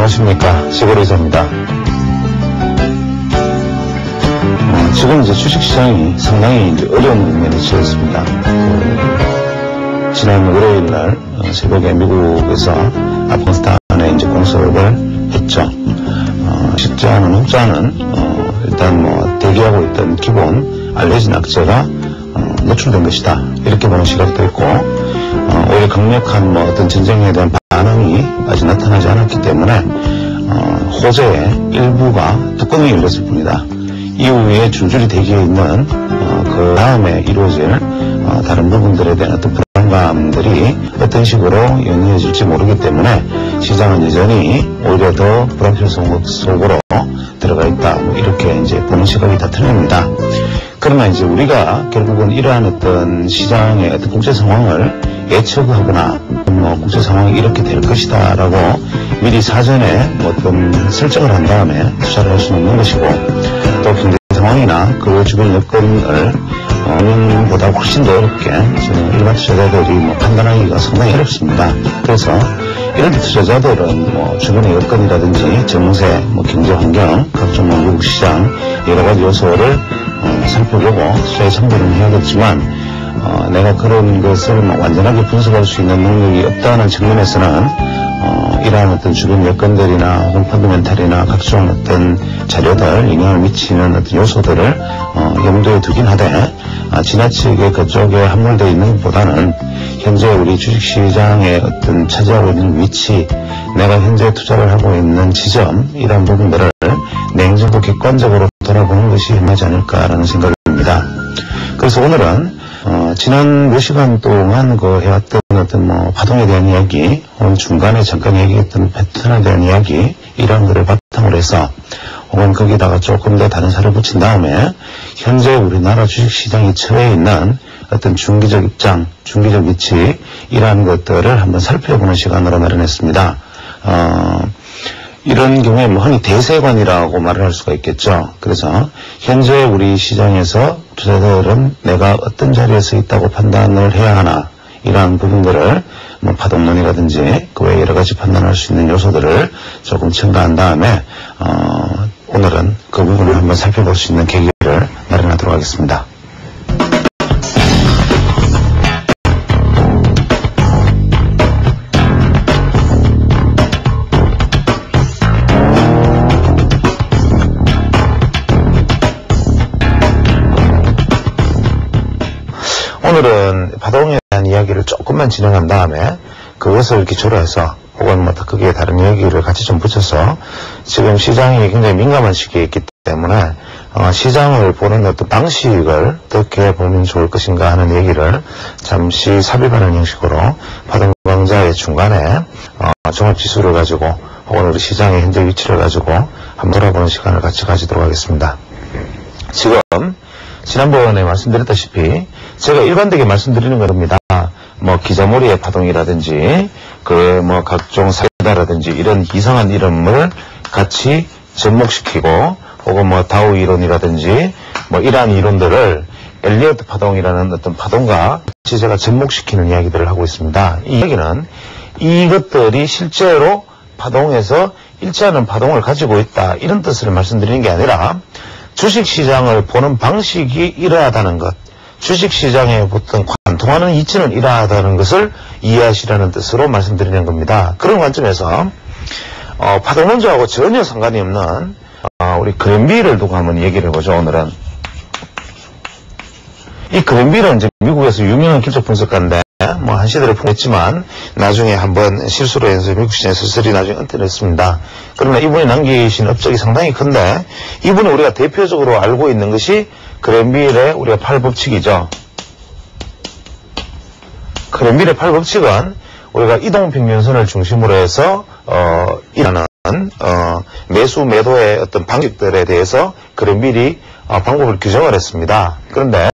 안녕하십니까. 시골의자입니다. 지금 이제 주식시장이 상당히 이제 어려운 국면에 처했습니다. 지난 월요일 날 새벽에 미국에서 아프가니스탄에 이제 공습을 했죠. 실제로는 흑자는 일단 대기하고 있던 기본 알레진 악재가 노출된 것이다. 이렇게 보는 시각도 있고, 오히려 강력한 어떤 전쟁에 대한 반응이 아직 나타나지 않았기 때문에 호재의 일부가 뚜껑이 열렸을 뿐이다. 이후에 줄줄이 대기해 있는 그 다음에 이루어질 다른 부분들에 대한 어떤 불안감들이 어떤 식으로 연이어질지 모르기 때문에 시장은 여전히 오히려 더 불확실 속으로 들어가 있다. 이렇게 이제 보는 시각이 다 틀립니다. 그러나 이제 우리가 결국은 이러한 어떤 시장의 어떤 국제 상황을 예측하거나 국제 상황이 이렇게 될 것이다라고 미리 사전에 어떤 설정을 한 다음에 투자를 할 수는 없는 것이고, 또 경제 상황이나 그 주변 여건을 보다 훨씬 더 어렵게 일반 투자자들이 판단하기가 상당히 어렵습니다. 그래서 이런 투자자들은 주변의 여건이라든지 정세, 경제 환경, 각종 미국 시장 여러 가지 요소를 살펴보고 투자에 참고는 해야겠지만, 내가 그런 것을 완전하게 분석할 수 있는 능력이 없다는 측면에서는 이러한 어떤 주변 여건들이나 혹은 펀더멘탈이나 각종 어떤 자료들, 영향을 미치는 어떤 요소들을 염두에 두긴 하되, 지나치게 그쪽에 함몰되어 있는 것보다는 현재 우리 주식시장의 어떤 차지하고 있는 위치, 내가 현재 투자를 하고 있는 지점, 이런 부분들을 냉정하고 객관적으로 돌아보는 것이 현명하지 않을까라는 생각입니다. 그래서 오늘은 지난 몇 시간 동안 해왔던 어떤 파동에 대한 이야기, 혹은 중간에 잠깐 얘기했던 패턴에 대한 이야기, 이런 거를 바탕으로 해서, 혹은 거기다가 조금 더 다른 살을 붙인 다음에 현재 우리나라 주식시장이 처해 있는 어떤 중기적 입장, 중기적 위치, 이러한 것들을 한번 살펴보는 시간으로 마련했습니다. 이런 경우에 흔히 대세관이라고 말을 할 수가 있겠죠. 그래서 현재 우리 시장에서 투자자들은 내가 어떤 자리에 서 있다고 판단을 해야 하나, 이러한 부분들을 파동론이라든지 그 외에 여러 가지 판단할 수 있는 요소들을 조금 첨가한 다음에 오늘은 그 부분을 한번 살펴볼 수 있는 계기를 마련하도록 하겠습니다. 오늘은 파동에 대한 이야기를 조금만 진행한 다음에 그것을 기초로 해서, 혹은 더 크게 다른 이야기를 같이 좀 붙여서, 지금 시장이 굉장히 민감한 시기에 있기 때문에 시장을 보는 어떤 방식을 어떻게 보면 좋을 것인가 하는 얘기를 잠시 삽입하는 형식으로 파동 강좌의 중간에 종합지수를 가지고, 혹은 우리 시장의 현재 위치를 가지고 한번 돌아보는 시간을 같이 가지도록 하겠습니다. 지금 지난번에 말씀드렸다시피 제가 일관되게 말씀드리는 겁니다. 기자머리의 파동이라든지 각종 사이다라든지 이런 이상한 이름을 같이 접목시키고, 혹은 다우 이론이라든지 이러한 이론들을 엘리어트 파동이라는 어떤 파동과 같이 제가 접목시키는 이야기들을 하고 있습니다. 이 이야기는 이것들이 실제로 파동에서 일치하는 파동을 가지고 있다, 이런 뜻을 말씀드리는 게 아니라 주식시장을 보는 방식이 이러하다는 것, 주식시장의 보통 관통하는 이치는 이러하다는 것을 이해하시라는 뜻으로 말씀드리는 겁니다. 그런 관점에서 파동론자하고 전혀 상관이 없는 우리 그랜비를 두고 한번 얘기를 해보죠. 오늘은 이 그랜비는 이제 미국에서 유명한 기초 분석가인데 한 시대를 풍했지만 나중에 한번 실수로 해서 미국 시장에 슬슬이 나중에 은퇴를 했습니다. 그러나 이분이 남기신 업적이 상당히 큰데, 이분이 우리가 대표적으로 알고 있는 것이 그랜빌의 우리가 8법칙이죠. 그랜빌의 8법칙은 우리가 이동평균선을 중심으로 해서 일하는 매수 매도의 어떤 방식들에 대해서 그랜빌이 방법을 규정을 했습니다. 그런데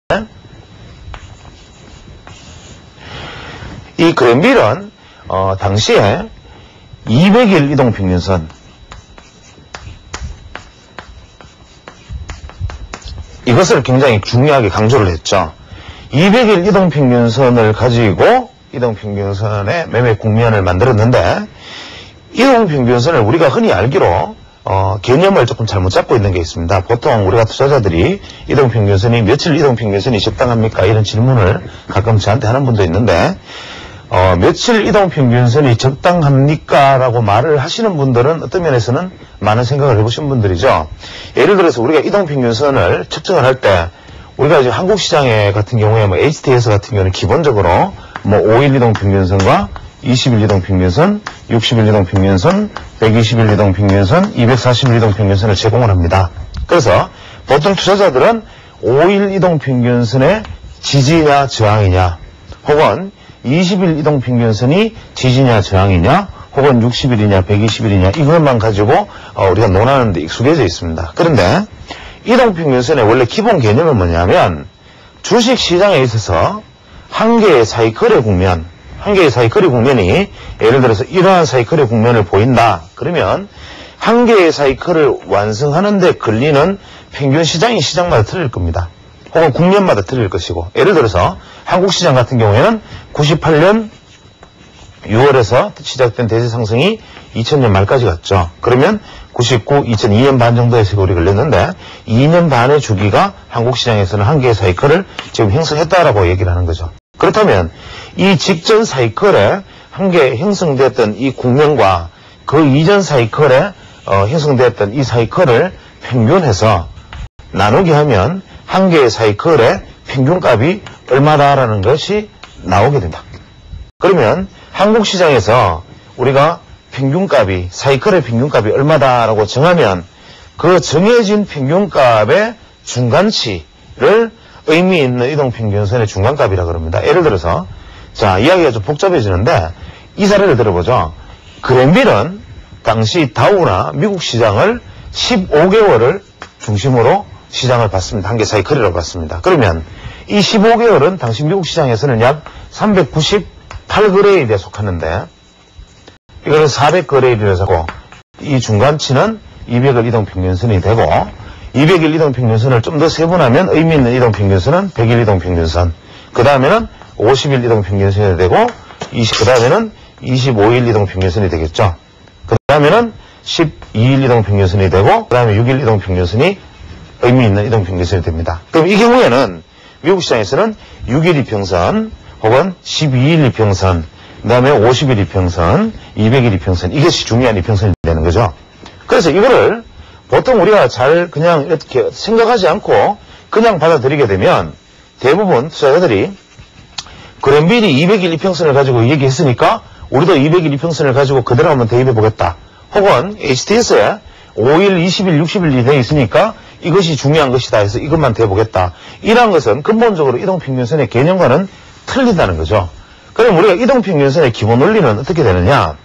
이 그랜빌은 당시에 200일 이동평균선, 이것을 굉장히 중요하게 강조를 했죠. 200일 이동평균선을 가지고 이동평균선의 매매 국면을 만들었는데, 이동평균선을 우리가 흔히 알기로 개념을 조금 잘못 잡고 있는 게 있습니다. 보통 우리가 투자자들이 이동평균선이 며칠 이동평균선이 적당합니까? 이런 질문을 가끔 저한테 하는 분도 있는데 며칠 이동평균선이 적당합니까? 라고 말을 하시는 분들은 어떤 면에서는 많은 생각을 해보신 분들이죠. 예를 들어서 우리가 이동평균선을 측정을 할 때 우리가 이제 한국 시장에 같은 경우에 뭐 HTS 같은 경우는 기본적으로 뭐 5일 이동평균선과 20일 이동평균선, 60일 이동평균선, 120일 이동평균선, 240일 이동평균선을 제공을 합니다. 그래서 보통 투자자들은 5일 이동평균선의 지지냐 저항이냐, 혹은 20일 이동평균선이 지지냐 저항이냐, 혹은 60일이냐 120일이냐 이것만 가지고 우리가 논하는 데 익숙해져 있습니다. 그런데 이동평균선의 원래 기본 개념은 뭐냐면 주식시장에 있어서 한 개의 사이클의 국면, 한 개의 사이클의 국면이 예를 들어서 이러한 사이클의 국면을 보인다. 그러면 한 개의 사이클을 완성하는 데 걸리는 평균 시장이 시장마다 틀릴 겁니다. 혹은 국면마다 틀릴 것이고, 예를 들어서 한국 시장 같은 경우에는 98년 6월에서 시작된 대세 상승이 2000년 말까지 갔죠. 그러면 99, 2002년 반 정도의 세월이 걸렸는데 2년 반의 주기가 한국 시장에서는 한 개의 사이클을 지금 형성했다라고 얘기를 하는 거죠. 그렇다면 이 직전 사이클에 한 개 형성되었던 이 국면과 그 이전 사이클에 형성되었던 이 사이클을 평균해서 나누게 하면 한 개의 사이클의 평균값이 얼마다라는 것이 나오게 된다. 그러면 한국 시장에서 우리가 평균값이, 사이클의 평균값이 얼마다라고 정하면 그 정해진 평균값의 중간치를 의미 있는 이동평균선의 중간값이라 그럽니다. 예를 들어서, 자, 이야기가 좀 복잡해지는데 이 사례를 들어보죠. 그랜빌은 당시 다우나 미국 시장을 15개월을 중심으로 시장을 봤습니다. 한 개 사이클이라고 봤습니다. 그러면 이 15개월은 당시 미국 시장에서는 약 398그레이드에 속하는데 이거는 400그레이드에서 하고 이 중간치는 200일 이동평균선이 되고 200일 이동평균선을 좀 더 세분하면 의미 있는 이동평균선은 100일 이동평균선, 그 다음에는 50일 이동평균선이 되고 그 다음에는 25일 이동평균선이 되겠죠. 그 다음에는 12일 이동평균선이 되고 그 다음에 6일 이동평균선이 의미 있는 이동평균선이 됩니다. 그럼 이 경우에는 미국 시장에서는 6일 이평선 혹은 12일 이평선, 그 다음에 50일 이평선, 200일 이평선, 이것이 중요한 이평선이 되는 거죠. 그래서 이거를 보통 우리가 잘 그냥 이렇게 생각하지 않고 그냥 받아들이게 되면 대부분 투자자들이 그랜빌이 200일 이평선을 가지고 얘기했으니까 우리도 200일 이평선을 가지고 그대로 한번 대입해 보겠다. 혹은 HTS에 5일, 20일, 60일이 되어 있으니까 이것이 중요한 것이다 해서 이것만 대보겠다. 이러한 것은 근본적으로 이동평균선의 개념과는 틀린다는 거죠. 그럼 우리가 이동평균선의 기본 원리는 어떻게 되느냐?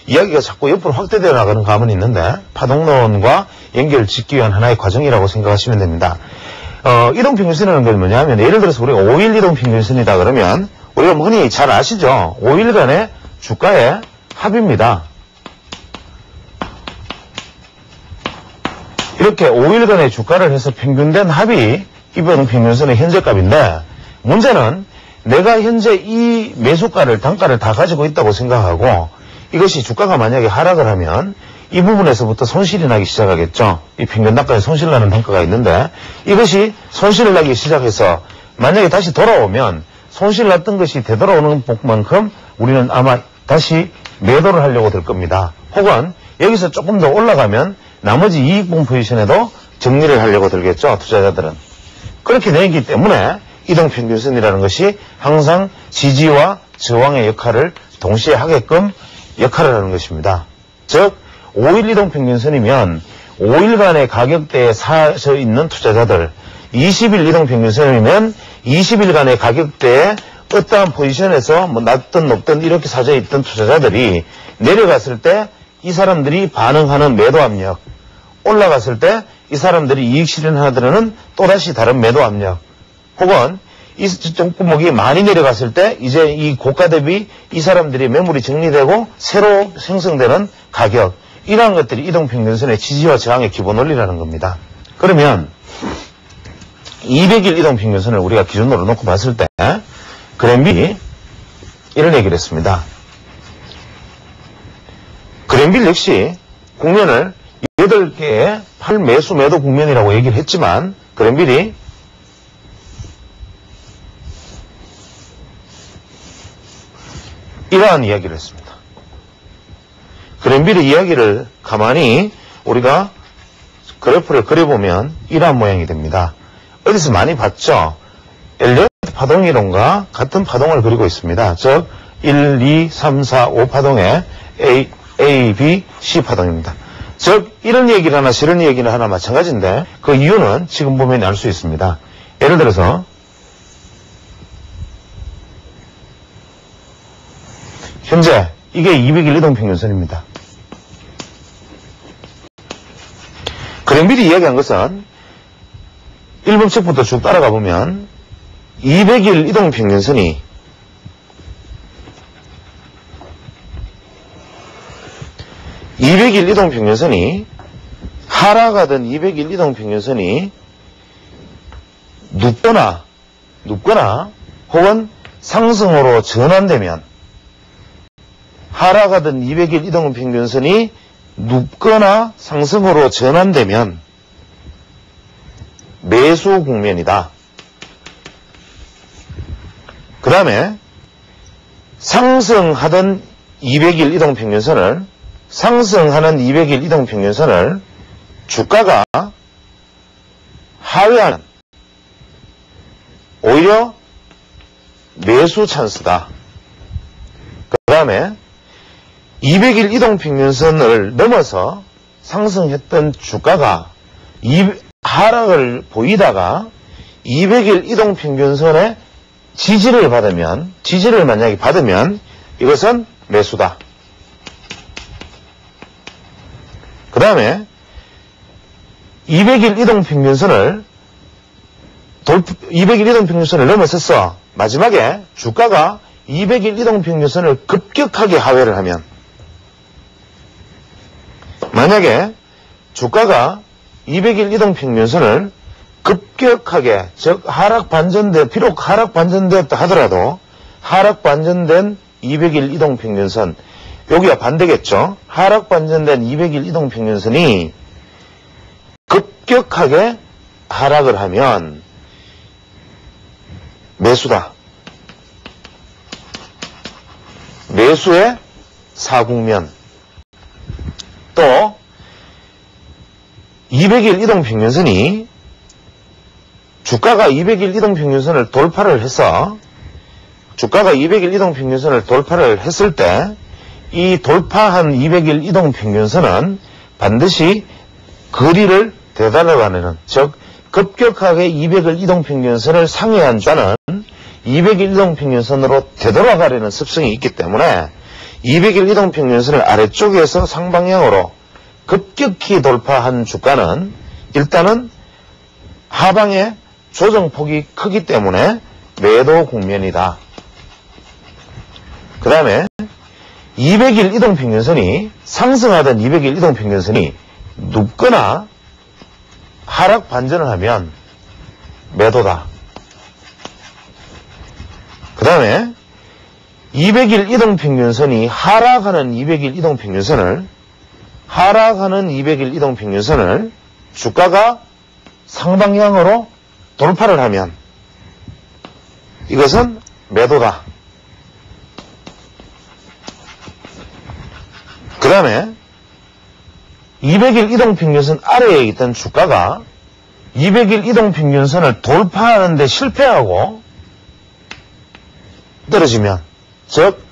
이야기가 자꾸 옆으로 확대되어 나가는 감은 있는데 파동론과 연결 짓기 위한 하나의 과정이라고 생각하시면 됩니다. 이동평균선이라는 건 뭐냐면 예를 들어서 우리가 5일 이동평균선이다 그러면 우리가 흔히 잘 아시죠? 5일간의 주가의 합입니다. 이렇게 5일간의 주가를 해서 평균된 합이 이동평균선의 현재값인데 문제는 내가 현재 이 매수가를, 단가를 다 가지고 있다고 생각하고 이것이 주가가 만약에 하락을 하면 이 부분에서부터 손실이 나기 시작하겠죠. 이 평균 단가에 손실 나는 단가가 있는데 이것이 손실을 나기 시작해서 만약에 다시 돌아오면 손실 났던 것이 되돌아오는 만큼 우리는 아마 다시 매도를 하려고 될 겁니다. 혹은 여기서 조금 더 올라가면 나머지 이익분 포지션에도 정리를 하려고 들겠죠. 투자자들은. 그렇게 되기 때문에 이동평균선이라는 것이 항상 지지와 저항의 역할을 동시에 하게끔 역할을 하는 것입니다. 즉 5일 이동평균선이면 5일간의 가격대에 사져 있는 투자자들, 20일 이동평균선이면 20일간의 가격대에 어떠한 포지션에서 뭐 낮든 높든 이렇게 사져 있던 투자자들이 내려갔을 때 이 사람들이 반응하는 매도 압력, 올라갔을 때 이 사람들이 이익 실현하더라는 또다시 다른 매도 압력, 혹은 이 종목이 많이 내려갔을 때 이제 이 고가 대비 이 사람들이 매물이 정리되고 새로 생성되는 가격, 이러한 것들이 이동평균선의 지지와 저항의 기본 원리라는 겁니다. 그러면 200일 이동평균선을 우리가 기준으로 놓고 봤을 때 그랜빌이 이런 얘기를 했습니다. 그랜빌 역시 국면을 8개의 8매수 매도 국면이라고 얘기를 했지만 그랜빌이 이러한 이야기를 했습니다. 그랜빌의 이야기를 가만히 우리가 그래프를 그려보면 이러한 모양이 됩니다. 어디서 많이 봤죠? 엘리어트 파동이론과 같은 파동을 그리고 있습니다. 즉 1, 2, 3, 4, 5 파동의 A, B, C 파동입니다. 즉 이런 얘기를 하나 저런 얘기를 하나 마찬가지인데 그 이유는 지금 보면 알 수 있습니다. 예를 들어서 현재 이게 200일 이동평균선입니다. 그랜빌이 이야기한 것은 1번책부터 쭉 따라가 보면 200일 이동평균선이 하락하던 200일 이동평균선이 눕거나 혹은 상승으로 전환되면 하락하던 200일 이동평균선이 눕거나 상승으로 전환되면 매수 국면이다. 그 다음에 상승하는 200일 이동평균선을 주가가 하회하는 오히려 매수 찬스다. 그 다음에 200일 이동평균선을 넘어서 상승했던 주가가 하락을 보이다가 200일 이동평균선의 지지를 만약에 받으면 이것은 매수다. 그 다음에 200일 이동평균선을 넘어섰어. 마지막에 주가가 200일 이동평균선을 급격하게 하회를 하면 만약에 주가가 200일 이동평균선을 급격하게 즉 비록 하락 반전되었다 하더라도 하락 반전된 200일 이동평균선 여기가 반대겠죠. 하락 반전된 200일 이동평균선이 급격하게 하락을 하면 매수다. 매수의 사국면. 또 200일 이동평균선이 주가가 200일 이동평균선을 돌파를 해서 주가가 200일 이동평균선을 돌파를 했을 때 이 돌파한 200일 이동평균선은 반드시 거리를 되돌아가는 즉 급격하게 200일 이동평균선을 상회한 주가는 200일 이동평균선으로 되돌아가려는 습성이 있기 때문에 200일 이동평균선을 아래쪽에서 상방향으로 급격히 돌파한 주가는 일단은 하방의 조정폭이 크기 때문에 매도 국면이다. 그 다음에 200일 이동평균선이 상승하던 200일 이동평균선이 눕거나 하락 반전을 하면 매도다. 그 다음에 200일 이동평균선이 하락하는 200일 이동평균선을 주가가 상방향으로 돌파를 하면 이것은 매도다. 그 다음에 200일 이동평균선 아래에 있던 주가가 200일 이동평균선을 돌파하는 데 실패하고 떨어지면 즉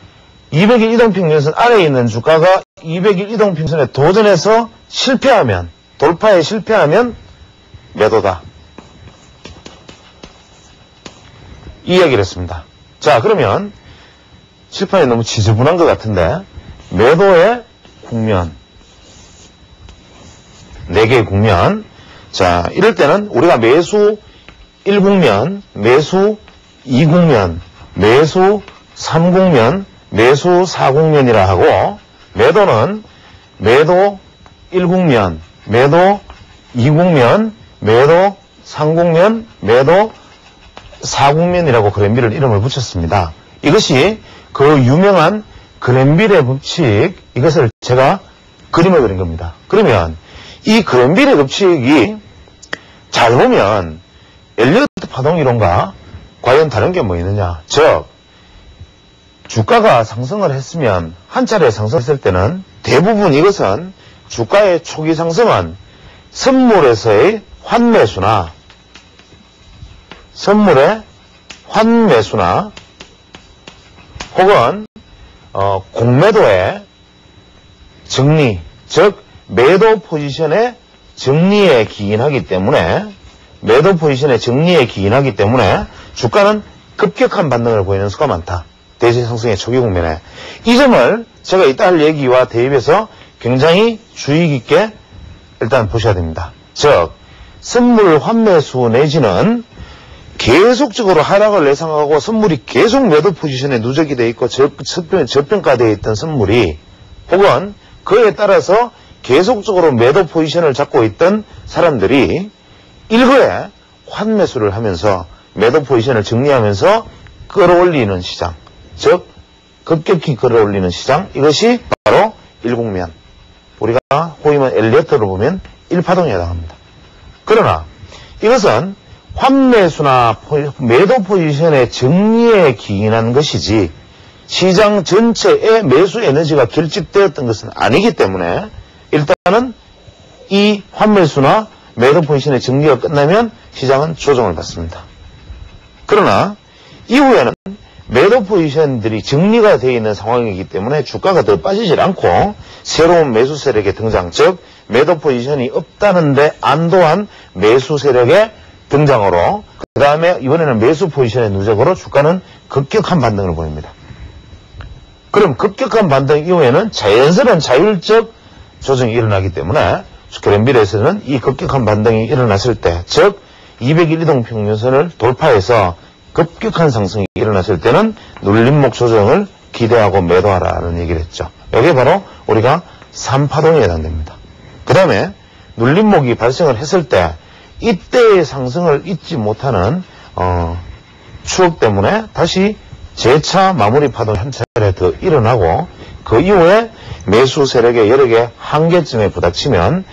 200일 이동평균선 아래에 있는 주가가 200일 이동평균선에 도전해서 실패하면 돌파에 실패하면 매도다. 이 이야기를 했습니다. 자, 그러면 칠판이 너무 지저분한 것 같은데 매도의 국면 4개의 국면. 자, 이럴 때는 우리가 매수 1국면, 매수 2국면, 매수 3국면, 매수 4국면이라 하고 매도는 매도 1국면, 매도 2국면, 매도 3국면, 매도 4국면이라고 그랜빌을 이름을 붙였습니다. 이것이 그 유명한 그랜빌의 법칙, 이것을 제가 그림을 그린 겁니다. 그러면 이 그랜빌의 법칙이 잘 보면 엘리어트 파동 이론과 과연 다른 게 뭐 있느냐. 즉 주가가 상승을 했으면 한 차례 상승했을 때는 대부분 이것은 주가의 초기 상승은 선물에서의 환매수나 선물의 환매수나 혹은 공매도의 정리, 즉 매도 포지션의 정리에 기인하기 때문에 주가는 급격한 반등을 보이는 수가 많다. 대세 상승의 초기 국면에. 이 점을 제가 이따 할 얘기와 대입해서 굉장히 주의 깊게 일단 보셔야 됩니다. 즉 선물 환매수 내지는 계속적으로 하락을 예상하고 선물이 계속 매도 포지션에 누적이 되어 있고 저평가되어 있던 선물이 혹은 그에 따라서 계속적으로 매도 포지션을 잡고 있던 사람들이 일거에 환매수를 하면서 매도 포지션을 정리하면서 끌어올리는 시장, 즉 급격히 끌어올리는 시장, 이것이 바로 1국면, 우리가 호위만 엘리어트로 보면 1파동에 해당합니다. 그러나 이것은 환매수나 매도 포지션의 정리에 기인한 것이지 시장 전체의 매수 에너지가 결집되었던 것은 아니기 때문에 일단은 이 환매수나 매도 포지션의 정리가 끝나면 시장은 조정을 받습니다. 그러나 이후에는 매도 포지션들이 정리가 되어 있는 상황이기 때문에 주가가 더 빠지질 않고 새로운 매수 세력의 등장, 즉 매도 포지션이 없다는데 안도한 매수 세력의 등장으로 그 다음에 이번에는 매수 포지션의 누적으로 주가는 급격한 반등을 보입니다. 그럼 급격한 반등 이후에는 자연스러운 자율적 조정이 일어나기 때문에 그랜빌에서는 이 급격한 반등이 일어났을 때, 즉 200일 이동평균선을 돌파해서 급격한 상승이 일어났을 때는 눌림목 조정을 기대하고 매도하라는 얘기를 했죠. 이게 바로 우리가 3파동에 해당됩니다. 그 다음에 눌림목이 발생을 했을 때 이때의 상승을 잊지 못하는 추억 때문에 다시 재차 마무리 파동 한 차례 더 일어나고 그 이후에 매수 세력의 여러 개 한계점에 부닥치면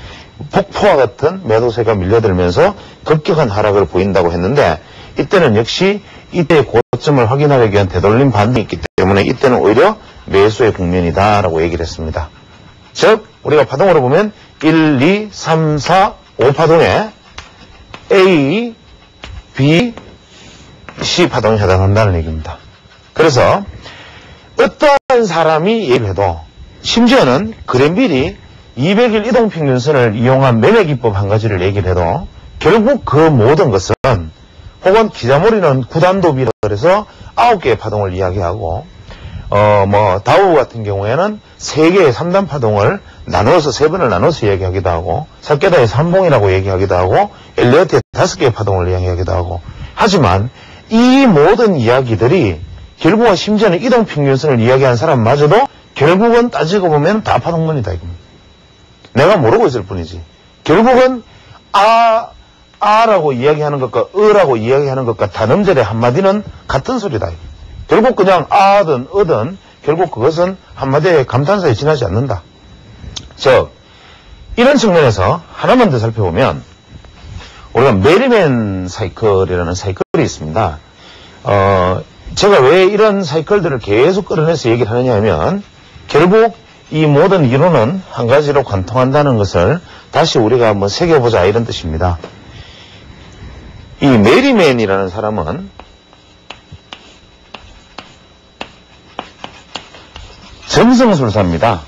폭포와 같은 매도세가 밀려들면서 급격한 하락을 보인다고 했는데 이때는 역시 이때의 고점을 확인하기 위한 되돌림 반등이 있기 때문에 이때는 오히려 매수의 국면이다 라고 얘기를 했습니다. 즉 우리가 파동으로 보면 1, 2, 3, 4, 5파동에 A, B, C 파동에 해당한다는 얘기입니다. 그래서 어떠한 사람이 얘기해도 심지어는 그랜빌이 200일 이동평균선을 이용한 매매기법 한 가지를 얘기를 해도 결국 그 모든 것은 혹은 기자머리는 9단도비라 그래서 9개의 파동을 이야기하고 다우 같은 경우에는 3개의 3단 파동을 나눠서 3번을 나눠서 이야기하기도 하고 사케다의 3봉이라고 얘기하기도 하고 엘리어트의 5개의 파동을 이야기하기도 하고 하지만 이 모든 이야기들이 결국은 심지어는 이동평균선을 이야기한 사람마저도 결국은 따지고 보면 다 파동론이다 이겁니다. 내가 모르고 있을 뿐이지. 결국은 아라고 이야기하는 것과 으라고 이야기하는 것과 단음절의 한마디는 같은 소리다. 결국 그냥 아든 으든 결국 그것은 한마디의 감탄사에 지나지 않는다. 즉 이런 측면에서 하나만 더 살펴보면 우리가 메리맨 사이클이라는 사이클이 있습니다. 제가 왜 이런 사이클들을 계속 끌어내서 얘기를 하느냐 하면 결국 이 모든 이론은 한 가지로 관통한다는 것을 다시 우리가 한번 새겨보자 이런 뜻입니다. 이 메리맨이라는 사람은 점성술사입니다.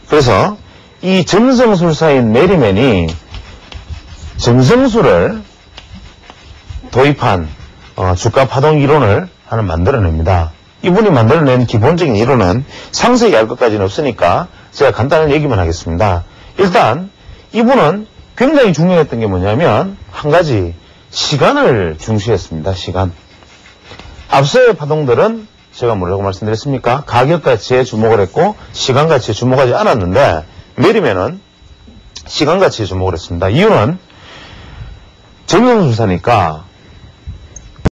그래서 이 점성술사인 메리맨이 점성술을 도입한 주가 파동 이론을 하나 만들어냅니다. 이분이 만들어낸 기본적인 이론은 상세히 알 것까지는 없으니까 제가 간단한 얘기만 하겠습니다. 일단 이분은 굉장히 중요했던 게 뭐냐면 한 가지 시간을 중시했습니다. 시간. 앞서의 파동들은 제가 뭐라고 말씀드렸습니까? 가격 가치에 주목을 했고 시간 가치에 주목하지 않았는데 메리맨은 시간 가치에 주목을 했습니다. 이유는 점성술사니까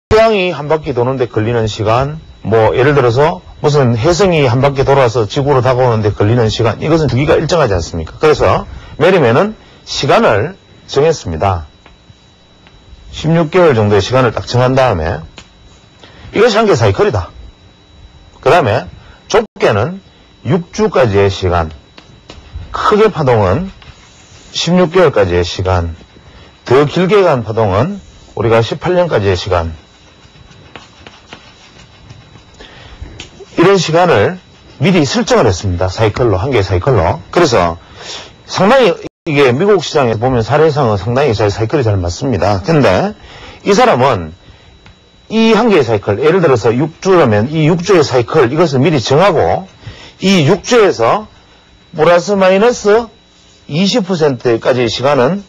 태양이 한 바퀴 도는데 걸리는 시간, 뭐 예를 들어서 무슨 혜성이 한 바퀴 돌아서 지구로 다가오는데 걸리는 시간, 이것은 주기가 일정하지 않습니까? 그래서 메리맨은 시간을 정했습니다. 16개월 정도의 시간을 딱 정한 다음에 이것이 한계 사이클이다. 그 다음에 좁게는 6주까지의 시간, 크게 파동은 16개월까지의 시간, 더 길게 간 파동은 우리가 18년까지의 시간, 이런 시간을 미리 설정을 했습니다. 사이클로, 한개 사이클로. 그래서 상당히 이게 미국 시장에 보면 사례상은 상당히 사이클이 잘 맞습니다. 근데 이 사람은 이 한개의 사이클, 예를 들어서 6주라면 이 6주의 사이클, 이것을 미리 정하고 이 6주에서 플러스 마이너스 20%까지의 시간은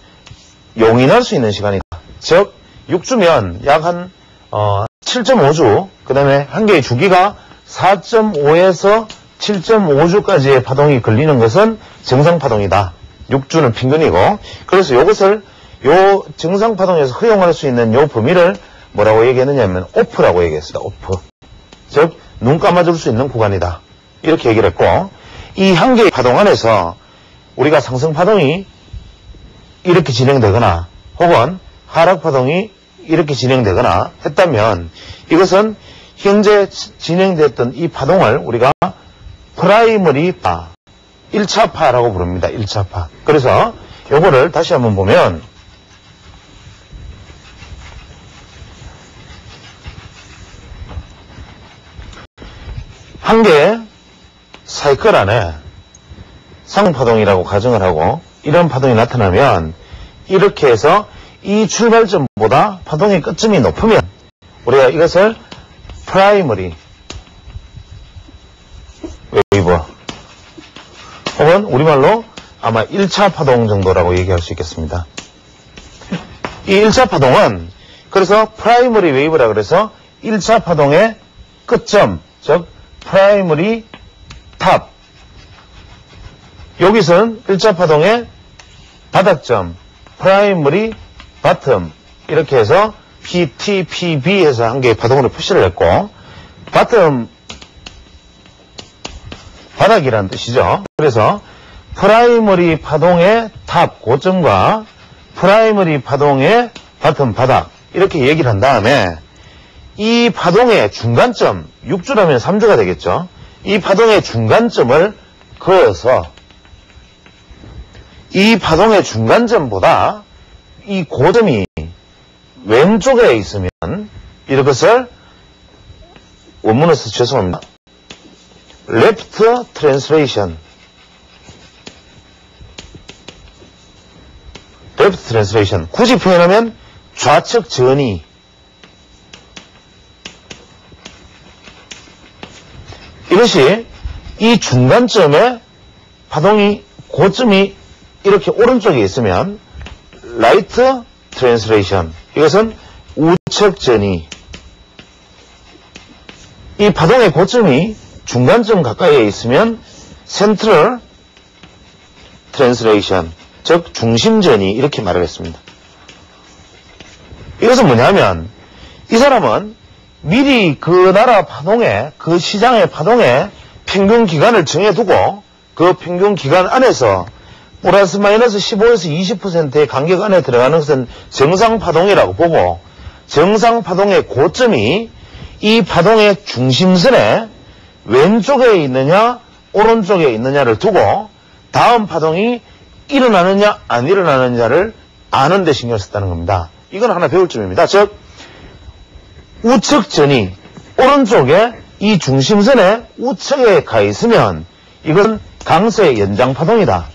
용인할 수 있는 시간이다. 즉 6주면 약 한 7.5주, 그 다음에 한 개의 주기가 4.5에서 7.5주까지의 파동이 걸리는 것은 정상파동이다. 6주는 평균이고, 그래서 이것을 요 정상파동에서 허용할 수 있는 요 범위를 뭐라고 얘기했느냐면 오프라고 얘기했습니다. 오프. 즉 눈 감아줄 수 있는 구간이다. 이렇게 얘기를 했고, 이 한 개의 파동 안에서 우리가 상승파동이 이렇게 진행되거나 혹은 하락파동이 이렇게 진행되거나 했다면 이것은 현재 진행됐던 이 파동을 우리가 프라이머리 파, 1차파라고 부릅니다. 1차파. 그래서 요거를 다시 한번 보면 한 개의 사이클 안에 상파동이라고 가정을 하고 이런 파동이 나타나면 이렇게 해서 이 출발점보다 파동의 끝점이 높으면 우리가 이것을 프라이머리 웨이브 혹은 우리말로 아마 1차 파동 정도라고 얘기할 수 있겠습니다. 이 1차 파동은 그래서 프라이머리 웨이브라 그래서 1차 파동의 끝점, 즉 프라이머리 탑, 여기서는 1차 파동의 바닥점, 프라이머리 바텀, 이렇게 해서 PT, PB 해서 한 개의 파동으로 표시를 했고, 바텀, 바닥이라는 뜻이죠. 그래서 프라이머리 파동의 탑, 고점과 프라이머리 파동의 바텀, 바닥, 이렇게 얘기를 한 다음에 이 파동의 중간점, 6주라면 3주가 되겠죠. 이 파동의 중간점을 그어서 이 파동의 중간점보다 이 고점이 왼쪽에 있으면 이것을 원문에서 죄송합니다. left translation. left translation. 굳이 표현하면 좌측 전이. 이것이 이 중간점에 파동이 고점이 이렇게 오른쪽에 있으면 right translation. 이것은 우측 전이. 이 파동의 고점이 중간점 가까이에 있으면 central translation. 즉 중심전이, 이렇게 말을 했습니다. 이것은 뭐냐면 이 사람은 미리 그 나라 파동에, 그 시장의 파동에 평균 기간을 정해두고 그 평균 기간 안에서 플러스 마이너스 15에서 20%의 간격 안에 들어가는 것은 정상파동이라고 보고, 정상파동의 고점이 이 파동의 중심선에 왼쪽에 있느냐 오른쪽에 있느냐를 두고 다음 파동이 일어나느냐 안 일어나느냐를 아는 데 신경을 썼다는 겁니다. 이건 하나 배울 점입니다. 즉 우측전이 오른쪽에 이 중심선에 우측에 가 있으면 이건 강세의 연장파동이다.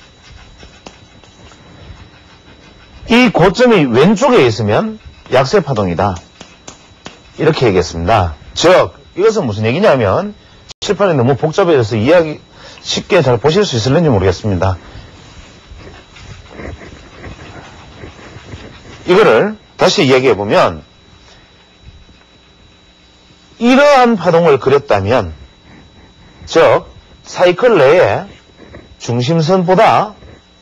이 고점이 왼쪽에 있으면 약세파동이다. 이렇게 얘기했습니다. 즉 이것은 무슨 얘기냐면 칠판이 너무 복잡해져서 이해하기 쉽게 잘 보실 수 있을는지 모르겠습니다. 이거를 다시 이야기해보면 이러한 파동을 그렸다면, 즉 사이클 내에 중심선보다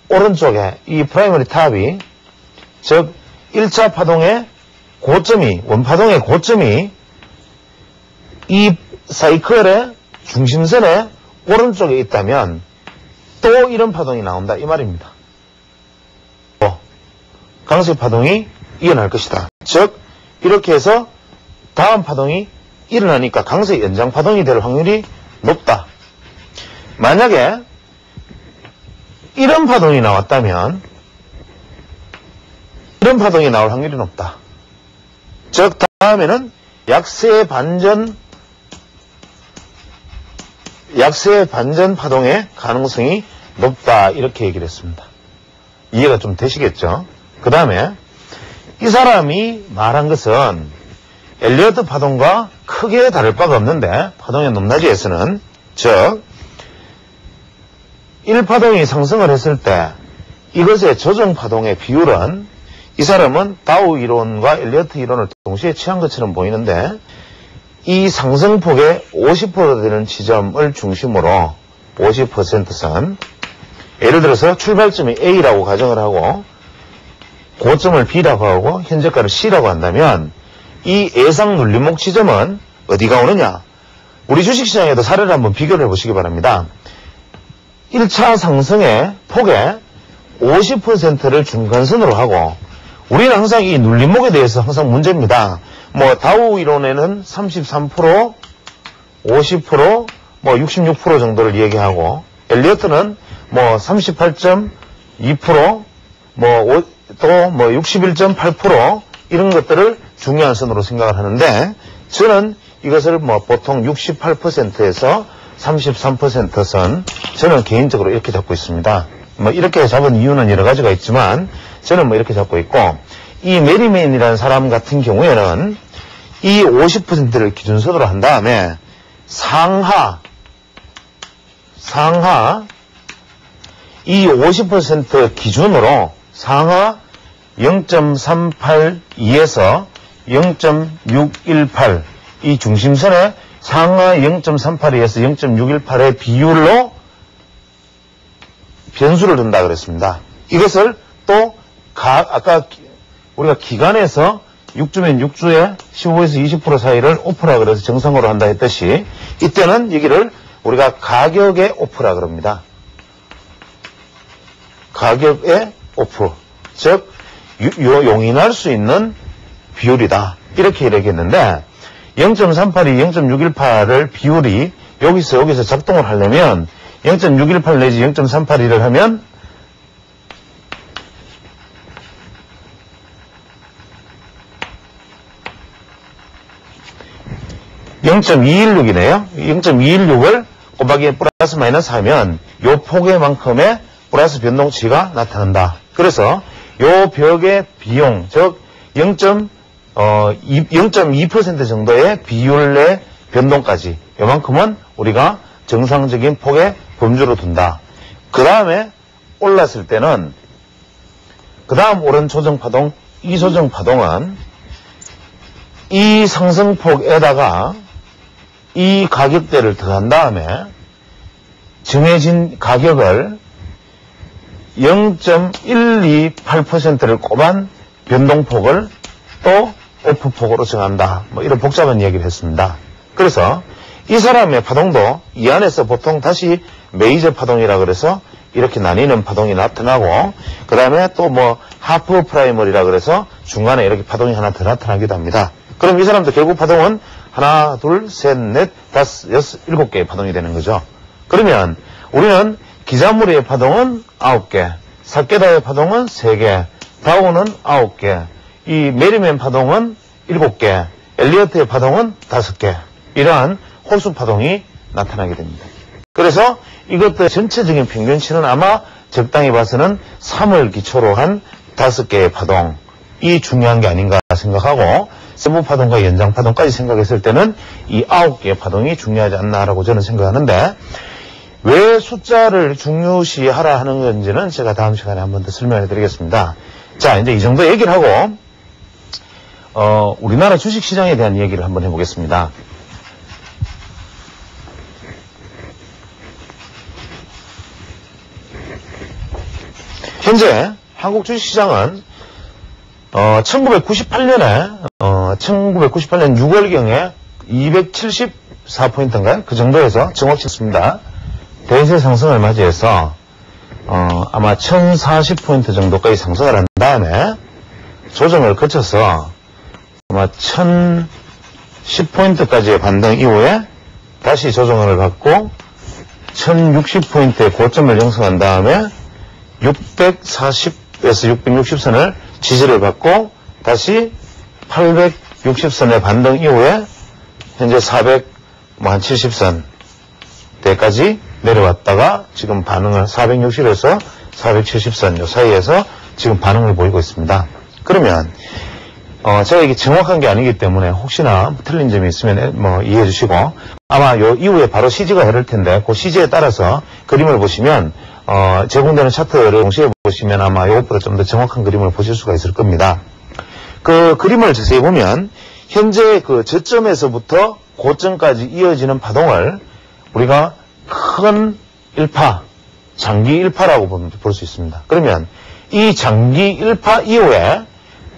오른쪽에 이 프라이머리 탑이, 즉 1차 파동의 고점이, 원파동의 고점이 이 사이클의 중심선의 오른쪽에 있다면 또 이런 파동이 나온다 이 말입니다. 강세 파동이 일어날 것이다. 즉 이렇게 해서 다음 파동이 일어나니까 강세 연장 파동이 될 확률이 높다. 만약에 이런 파동이 나왔다면 이런 파동이 나올 확률이 높다. 즉 다음에는 약세 반전 파동의 가능성이 높다 이렇게 얘기를 했습니다. 이해가 좀 되시겠죠? 그 다음에 이 사람이 말한 것은 엘리어트 파동과 크게 다를 바가 없는데 파동의 높낮이에서는 즉 1파동이 상승을 했을 때 이것의 조정 파동의 비율은 이 사람은 다우 이론과 엘리어트 이론을 동시에 취한 것처럼 보이는데 이 상승폭의 50% 되는 지점을 중심으로 50%선 예를 들어서 출발점이 A라고 가정을 하고 고점을 B라고 하고 현재가를 C라고 한다면 이 예상 눌림목 지점은 어디가 오느냐? 우리 주식시장에도 사례를 한번 비교를 해보시기 바랍니다. 1차 상승의 폭의 50%를 중간선으로 하고 우리는 항상 이 눌림목에 대해서 항상 문제입니다. 뭐 다우 이론에는 33%, 50%, 뭐 66% 정도를 얘기하고 엘리어트는 뭐 38.2%, 또 61.8% 이런 것들을 중요한 선으로 생각을 하는데 저는 이것을 뭐 보통 68%에서 33% 선 저는 개인적으로 이렇게 잡고 있습니다. 뭐 이렇게 잡은 이유는 여러 가지가 있지만 저는 뭐 이렇게 잡고 있고 이 메리맨이라는 사람 같은 경우에는 이 50%를 기준선으로 한 다음에 상하 이 50% 기준으로 상하 0.382에서 0.618 이 중심선에 상하 0.382에서 0.618의 비율로 변수를 둔다 그랬습니다. 이것을 또 아까 우리가 기간에서 6주면 6주에 15에서 20% 사이를 오프라 그래서 정상으로 한다 했듯이 이때는 여기를 우리가 가격의 오프라 그럽니다. 가격의 오프 즉 용인할 수 있는 비율이다 이렇게 얘기했는데 0.382, 0.618을 비율이 여기서 작동을 하려면 0.618 내지 0.382를 하면 (0.216이네요) 0.216을 곱하기 플러스 마이너스 하면 요 폭의만큼의 플러스 변동치가 나타난다. 그래서 요 벽의 비용 즉 0.2% 정도의 비율 내 변동까지 요만큼은 우리가 정상적인 폭의 범주로 둔다. 그 다음에 올랐을 때는 그 다음 오른 조정파동 이 조정파동은 이 상승폭에다가 이 가격대를 더한 다음에 정해진 가격을 0.128%를 곱한 변동폭을 또 오프폭으로 정한다. 뭐 이런 복잡한 얘기를 했습니다. 그래서 이 사람의 파동도 이 안에서 보통 다시 메이저 파동이라 그래서 이렇게 나뉘는 파동이 나타나고 그 다음에 또 뭐 하프 프라이머리라 그래서 중간에 이렇게 파동이 하나 더 나타나기도 합니다. 그럼 이 사람도 결국 파동은 하나, 둘, 셋, 넷, 다섯, 여섯, 일곱 개의 파동이 되는 거죠. 그러면 우리는 기자무리의 파동은 9개, 사케다의 파동은 3개, 다우는 9개, 이 메리맨 파동은 7개, 엘리어트의 파동은 5개, 이러한 호수 파동이 나타나게 됩니다. 그래서 이것들 전체적인 평균치는 아마 적당히 봐서는 3을 기초로 한 5개의 파동이 중요한 게 아닌가 생각하고 세부 파동과 연장 파동까지 생각했을 때는 이 9개의 파동이 중요하지 않나라고 저는 생각하는데 왜 숫자를 중요시하라 하는 건지는 제가 다음 시간에 한 번 더 설명해 드리겠습니다. 자, 이제 이 정도 얘기를 하고 우리나라 주식시장에 대한 얘기를 한번 해보겠습니다. 현재 한국 주식시장은 1998년 6월경에 64포인트인가요? 그 정도에서 정확히 있습니다. 대세 상승을 맞이해서 아마 1040포인트 정도까지 상승을 한 다음에 조정을 거쳐서 아마 1010포인트까지의 반등 이후에 다시 조정을 받고 1060포인트의 고점을 형성한 다음에 640에서 660선을 지지를 받고 다시 860선의 반등 이후에 현재 470선 대까지 내려왔다가 지금 반응을 460에서 470선 요 사이에서 지금 반응을 보이고 있습니다. 그러면 제가 이게 정확한 게 아니기 때문에 혹시나 틀린 점이 있으면 이해해 주시고 아마 요 이후에 바로 CG가 흐를 텐데 그 CG에 따라서 그림을 보시면 제공되는 차트를 동시에 보시면 아마 이것보다 좀 더 정확한 그림을 보실 수가 있을 겁니다. 그 그림을 자세히 보면 현재 그 저점에서부터 고점까지 이어지는 파동을 우리가 큰 일파, 장기 일파라고 볼 수 있습니다. 그러면 이 장기 일파 이후에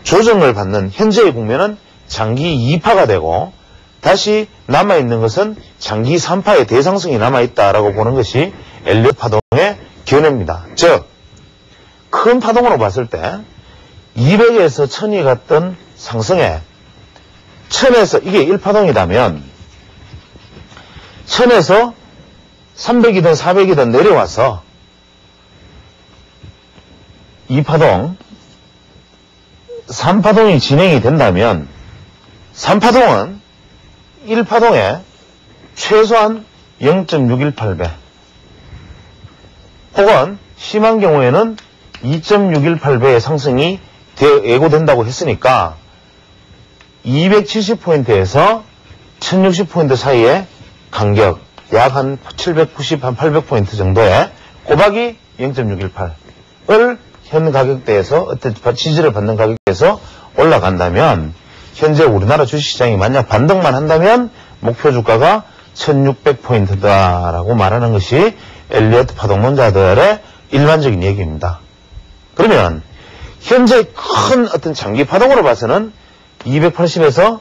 조정을 받는 현재의 국면은 장기 2파가 되고 다시 남아있는 것은 장기 3파의 대상승이 남아있다라고 보는 것이 엘리엇 파동의 견해입니다. 즉, 큰 파동으로 봤을 때 200에서 1000이 갔던 상승에 1000에서 이게 1파동이라면 1000에서 300이든 400이든 내려와서 2파동 3파동이 진행이 된다면 3파동은 1파동에 최소한 0.618배 혹은 심한 경우에는 2.618배의 상승이 예고된다고 했으니까 270포인트에서 1060포인트 사이의 간격 약 한 790, 한 800포인트 정도의 꼬박이 0.618을 현 가격대에서 어떤 지지를 받는 가격대에서 올라간다면 현재 우리나라 주식시장이 만약 반등만 한다면 목표 주가가 1600포인트다라고 말하는 것이 엘리엇 파동론자들의 일반적인 얘기입니다. 그러면 현재 큰 어떤 장기 파동으로 봐서는 280에서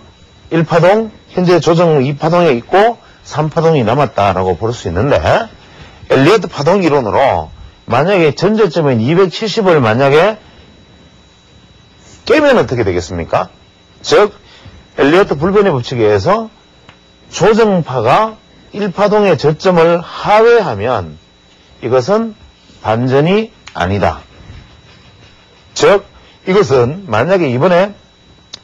1파동 현재 조정 2파동에 있고 3파동이 남았다라고 볼 수 있는데 엘리엇 파동 이론으로 만약에 전저점인 270을 만약에 깨면 어떻게 되겠습니까? 즉 엘리엇 불변의 법칙에 의해서 조정파가 1파동의 저점을 하회하면 이것은 반전이 아니다. 즉 이것은 만약에 이번에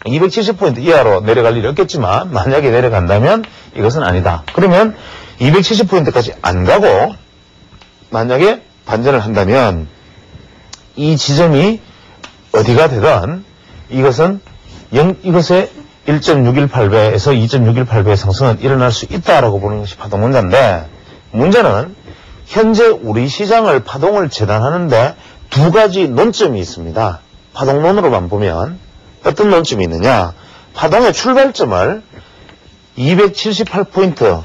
270포인트 이하로 내려갈 일이 없겠지만 만약에 내려간다면 이것은 아니다. 그러면 270포인트까지 안 가고 만약에 반전을 한다면 이 지점이 어디가 되든 이것의 1.618배에서 2.618배의 상승은 일어날 수 있다라고 보는 것이 파동론자인데 문제는 현재 우리 시장을 파동을 재단하는데 두 가지 논점이 있습니다. 파동론으로만 보면 어떤 논점이 있느냐. 파동의 출발점을 278포인트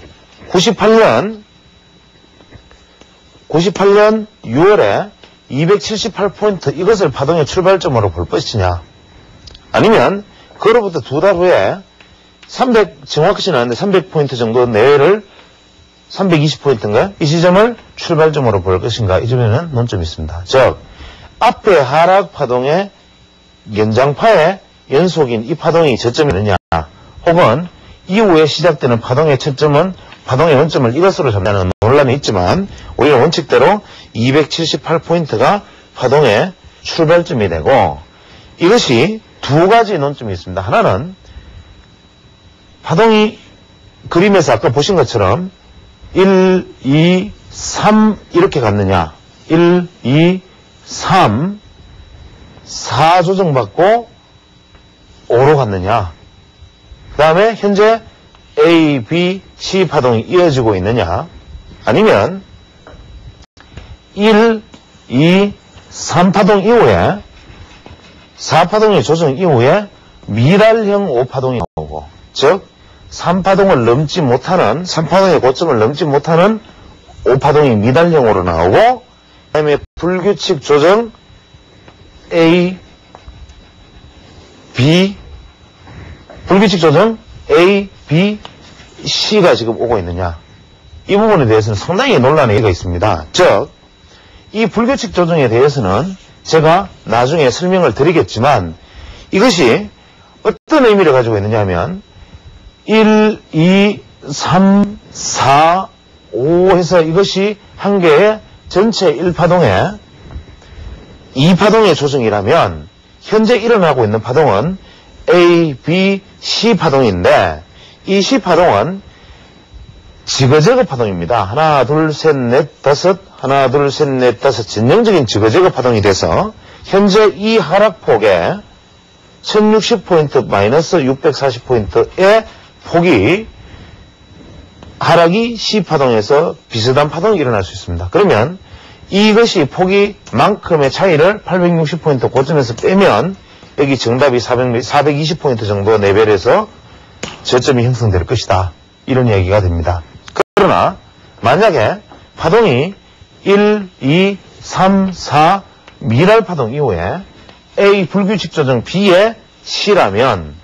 98년 6월에 278포인트 이것을 파동의 출발점으로 볼 것이냐 아니면 그로부터 두 달 후에 300 정확하지는 않은데 300포인트 정도 내외를 320포인트인가요? 이 지점을 출발점으로 볼 것인가 이 점에는 논점이 있습니다. 즉 앞에 하락 파동의 연장파의 연속인 이 파동이 저점이느냐 혹은 이후에 시작되는 파동의 첫점은 파동의 원점을 이것으로 잡냐는 논란이 있지만 우리는 원칙대로 278포인트가 파동의 출발점이 되고 이것이 두 가지 논점이 있습니다. 하나는 파동이 그림에서 아까 보신 것처럼 1, 2, 3 이렇게 갔느냐 1, 2, 3 4 조정받고 5로 갔느냐 그 다음에 현재 A, B, C 파동이 이어지고 있느냐 아니면 1, 2, 3파동 이후에 4파동의 조정 이후에 미달형 5파동이 나오고 즉 3파동을 넘지 못하는 3파동의 고점을 넘지 못하는 5파동이 미달형으로 나오고 그 다음에 불규칙 조정 A, B 불규칙 조정 A, B C가 지금 오고 있느냐. 이 부분에 대해서는 상당히 논란의 여지가 있습니다. 즉, 이 불규칙 조정에 대해서는 제가 나중에 설명을 드리겠지만 이것이 어떤 의미를 가지고 있느냐 하면 1, 2, 3, 4, 5 해서 이것이 한 개의 전체 1파동의 2파동의 조정이라면 현재 일어나고 있는 파동은 A, B, C 파동인데 이 C 파동은 지그재그 파동입니다. 하나, 둘, 셋, 넷, 다섯, 하나, 둘, 셋, 넷, 다섯 전형적인 지그재그 파동이 돼서 현재 이 하락폭에 1060포인트 마이너스 640포인트의 폭이 하락이 C파동에서 비슷한 파동이 일어날 수 있습니다. 그러면 이것이 폭이 만큼의 차이를 860포인트 고점에서 빼면 여기 정답이 420포인트 정도 레벨에서 저점이 형성될 것이다. 이런 이야기가 됩니다. 그러나 만약에 파동이 1, 2, 3, 4 미랄 파동 이후에 A 불규칙 조정 B의 C라면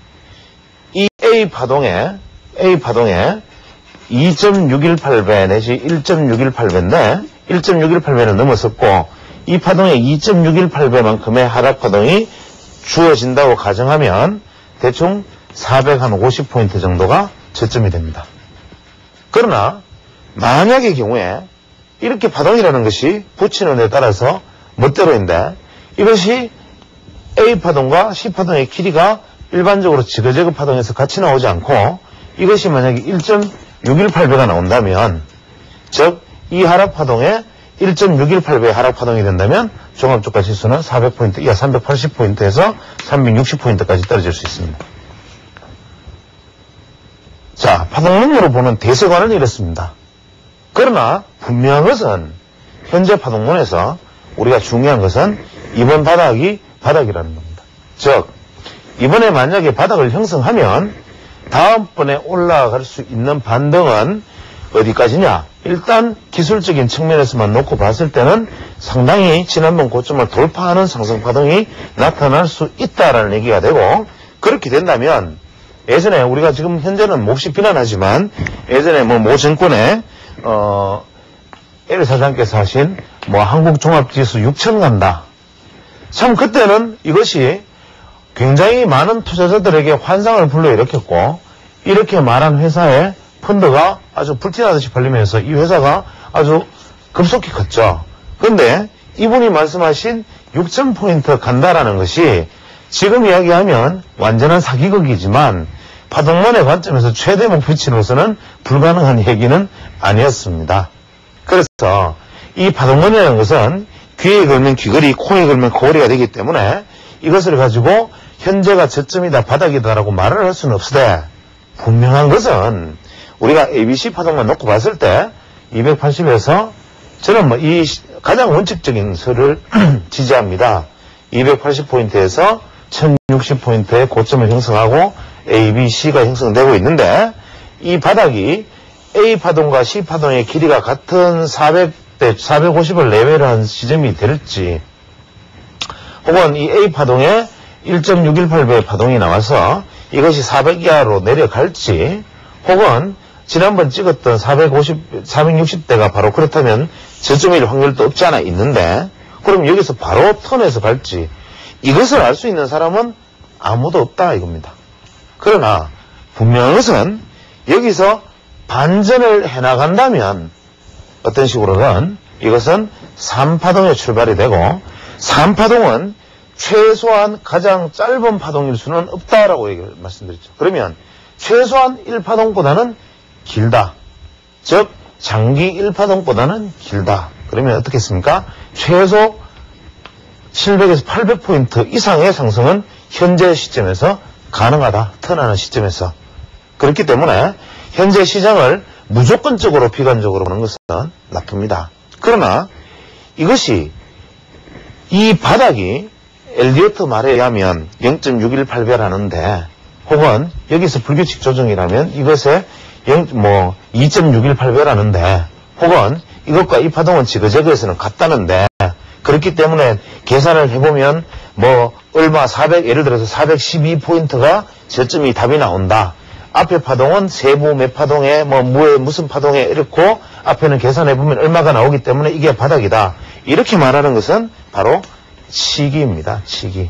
이 A 파동에 2.618배 내지 1.618배인데 1.618배는 넘어섰고 이 파동에 2.618배만큼의 하락 파동이 주어진다고 가정하면 대충 450포인트 정도가 저점이 됩니다. 그러나 만약의 경우에 이렇게 파동이라는 것이 붙이는 데 따라서 멋대로인데 이것이 A파동과 C파동의 길이가 일반적으로 지그재그 파동에서 같이 나오지 않고 이것이 만약에 1.618배가 나온다면 즉 이 하락파동에 1.618배의 하락파동이 된다면 종합주가 지수는 400포인트 이하 380포인트에서 360포인트까지 떨어질 수 있습니다. 자, 파동론으로 보는 대세관은 이렇습니다. 그러나 분명한 것은 현재 파동론에서 우리가 중요한 것은 이번 바닥이 바닥이라는 겁니다. 즉 이번에 만약에 바닥을 형성하면 다음번에 올라갈 수 있는 반등은 어디까지냐? 일단 기술적인 측면에서만 놓고 봤을 때는 상당히 지난번 고점을 돌파하는 상승파동이 나타날 수 있다라는 얘기가 되고 그렇게 된다면 예전에 우리가 지금 현재는 몹시 비난하지만 예전에 모 정권에 L 사장께서 하신 한국종합지수 6천 간다. 참 그때는 이것이 굉장히 많은 투자자들에게 환상을 불러일으켰고 이렇게 말한 회사의 펀드가 아주 불티나듯이 팔리면서 이 회사가 아주 급속히 컸죠. 그런데 이분이 말씀하신 6,000포인트 간다라는 것이 지금 이야기하면 완전한 사기극이지만 파동론의 관점에서 최대 목표치로서는 불가능한 얘기는 아니었습니다. 그래서 이 파동론이라는 것은 귀에 걸면 귀걸이, 코에 걸면 코걸이가 되기 때문에 이것을 가지고 현재가 저점이다, 바닥이다라고 말을 할 수는 없으되 분명한 것은 우리가 ABC 파동만 놓고 봤을 때 280에서 저는 이 가장 원칙적인 설을 지지합니다. 280포인트에서 1060포인트의 고점을 형성하고 A, B, C가 형성되고 있는데 이 바닥이 A 파동과 C 파동의 길이가 같은 400대 450을 레벨한 지점이 될지 혹은 이 A 파동에 1.618배의 파동이 나와서 이것이 400 이하로 내려갈지 혹은 지난번 찍었던 460대가 바로 그렇다면 저점일 확률도 없지 않아 있는데 그럼 여기서 바로 턴해서 갈지 이것을 알 수 있는 사람은 아무도 없다 이겁니다. 그러나 분명한 것은 여기서 반전을 해나간다면 어떤 식으로든 이것은 3파동의 출발이 되고 3파동은 최소한 가장 짧은 파동일 수는 없다라고 얘기를 말씀드렸죠. 그러면 최소한 1파동보다는 길다. 즉 장기 1파동보다는 길다. 그러면 어떻겠습니까? 최소 700에서 800포인트 이상의 상승은 현재 시점에서 가능하다. 턴하는 시점에서. 그렇기 때문에 현재 시장을 무조건적으로 비관적으로 보는 것은 나쁩니다. 그러나 이것이 이 바닥이 엘리어트 말에 의하면 0.618배라는데 혹은 여기서 불규칙 조정이라면 이것에 2.618배라는데 혹은 이것과 이 파동은 지그재그에서는 같다는데 그렇기 때문에 계산을 해보면 얼마 예를 들어서 412포인트가 저점이 답이 나온다. 앞에 파동은 세부 몇 파동에 뭐 무에 무슨 파동에 이렇고 앞에는 계산해보면 얼마가 나오기 때문에 이게 바닥이다. 이렇게 말하는 것은 바로 치기입니다. 치기.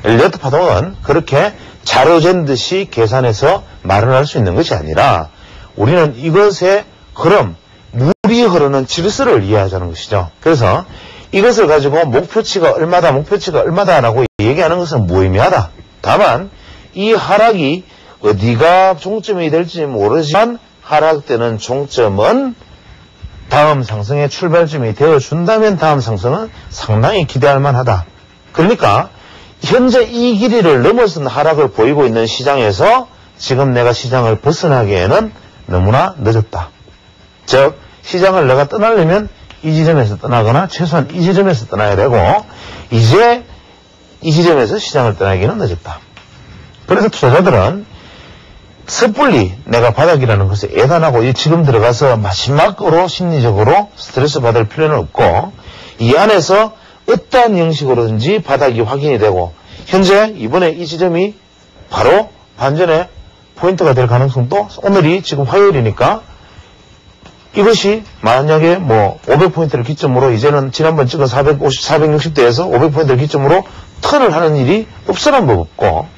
엘리어트 파동은 그렇게 자로 잰 듯이 계산해서 말을 할 수 있는 것이 아니라 우리는 이것의 흐름, 물이 흐르는 질서를 이해하자는 것이죠. 그래서 이것을 가지고 목표치가 얼마다라고 얘기하는 것은 무의미하다. 다만 이 하락이 어디가 종점이 될지 모르지만 하락되는 종점은 다음 상승의 출발점이 되어준다면 다음 상승은 상당히 기대할 만하다. 그러니까 현재 이 길이를 넘어선 하락을 보이고 있는 시장에서 지금 내가 시장을 벗어나기에는 너무나 늦었다. 즉 시장을 내가 떠나려면 이 지점에서 떠나거나 최소한 이 지점에서 떠나야 되고 이제 이 지점에서 시장을 떠나기는 늦었다. 그래서 투자자들은 섣불리 내가 바닥이라는 것에 애단하고 지금 들어가서 마지막으로 심리적으로 스트레스 받을 필요는 없고 이 안에서 어떠한 형식으로든지 바닥이 확인이 되고 현재 이번에 이 지점이 바로 반전의 포인트가 될 가능성도 오늘이 지금 화요일이니까 이것이 만약에 뭐 500포인트를 기점으로 이제는 지난번 찍은 460대에서 500포인트를 기점으로 턴을 하는 일이 없어란 법 없고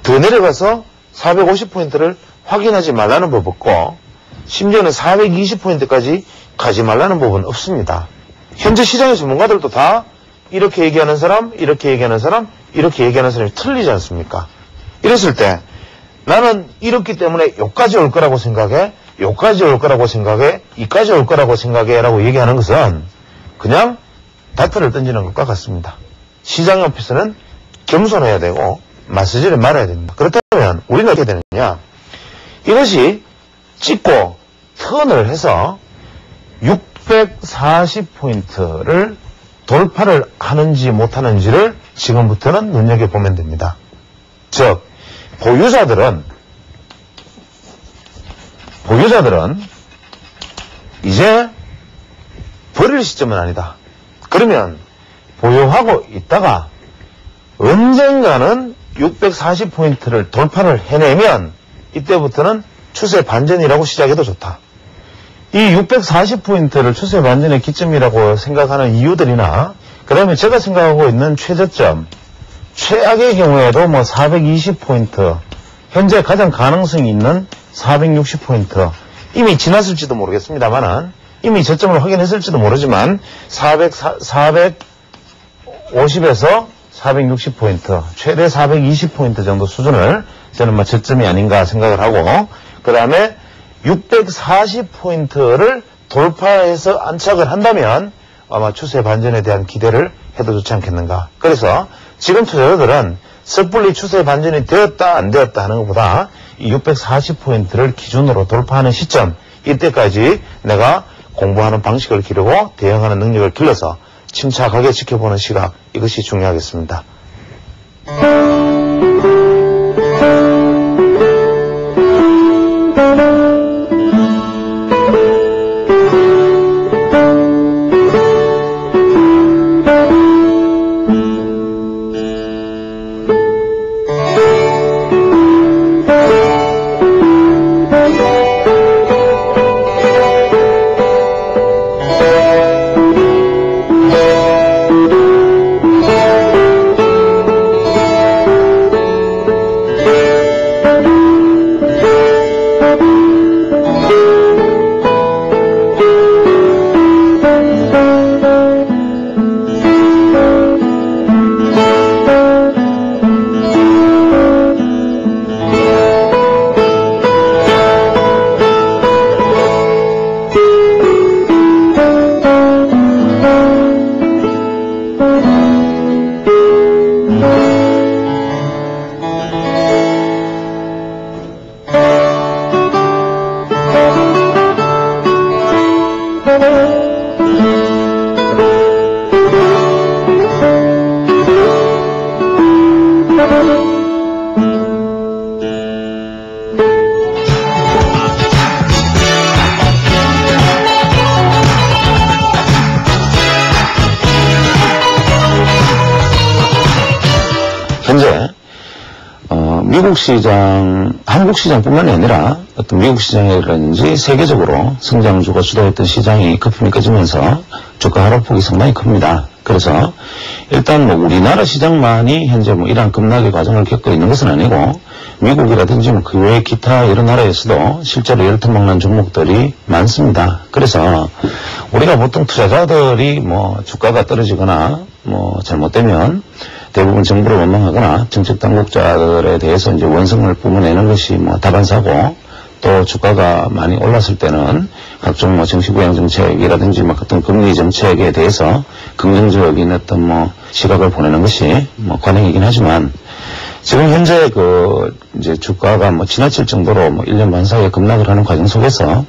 더 내려가서 450포인트를 확인하지 말라는 법 없고 심지어는 420포인트까지 가지 말라는 법은 없습니다. 현재 시장의 전문가들도 다 이렇게 얘기하는 사람, 이렇게 얘기하는 사람, 이렇게 얘기하는 사람이 틀리지 않습니까? 이랬을 때 나는 이렇기 때문에 여기까지 올 거라고 생각해, 여기까지 올 거라고 생각해, 이까지 올 거라고 생각해 라고 얘기하는 것은 그냥 다트를 던지는 것과 같습니다. 시장 옆에서는 겸손해야 되고 맞서지를 말아야 됩니다. 그렇다면 우리는 어떻게 되느냐? 이것이 찍고 턴을 해서 640포인트를 돌파를 하는지 못하는지를 지금부터는 눈여겨보면 됩니다. 즉 보유자들은 이제 버릴 시점은 아니다. 그러면 보유하고 있다가 언젠가는 640포인트를 돌파를 해내면 이때부터는 추세 반전이라고 시작해도 좋다. 이 640포인트를 추세 반전의 기점이라고 생각하는 이유들이나 그 다음에 제가 생각하고 있는 최저점, 최악의 경우에도 뭐 420포인트, 현재 가장 가능성이 있는 460포인트, 이미 지났을지도 모르겠습니다만은 이미 저점을 확인했을지도 모르지만 450에서 460포인트, 최대 420포인트 정도 수준을 저는 뭐 저점이 아닌가 생각을 하고 그 다음에 640포인트를 돌파해서 안착을 한다면 아마 추세 반전에 대한 기대를 해도 좋지 않겠는가. 그래서 지금 투자자들은 섣불리 추세 반전이 되었다 안 되었다 하는 것보다 이 640포인트를 기준으로 돌파하는 시점, 이때까지 내가 공부하는 방식을 기르고 대응하는 능력을 길러서 침착하게 지켜보는 시각, 이것이 중요하겠습니다. 현재 미국 시장, 한국 시장뿐만이 아니라 어떤 미국 시장이라든지 세계적으로 성장주가 주도했던 시장이 거품이 꺼지면서 주가 하락폭이 상당히 큽니다. 그래서 일단 뭐 우리나라 시장만이 현재 뭐 이러한 급락의 과정을 겪고 있는 것은 아니고 미국이라든지 뭐 그 외의 기타 여러 나라에서도 실제로 열통망난 종목들이 많습니다. 그래서 우리가 보통 투자자들이 뭐 주가가 떨어지거나 뭐 잘못되면 대부분 정부를 원망하거나 정책 당국자들에 대해서 이제 원성을 뿜어내는 것이 뭐 다반사고, 또 주가가 많이 올랐을 때는 각종 뭐 정치부양 정책이라든지 뭐 어떤 금리 정책에 대해서 긍정적인 어떤 뭐 시각을 보내는 것이 뭐 관행이긴 하지만, 지금 현재 이제 주가가 뭐 지나칠 정도로 뭐 1년 반 사이에 급락을 하는 과정 속에서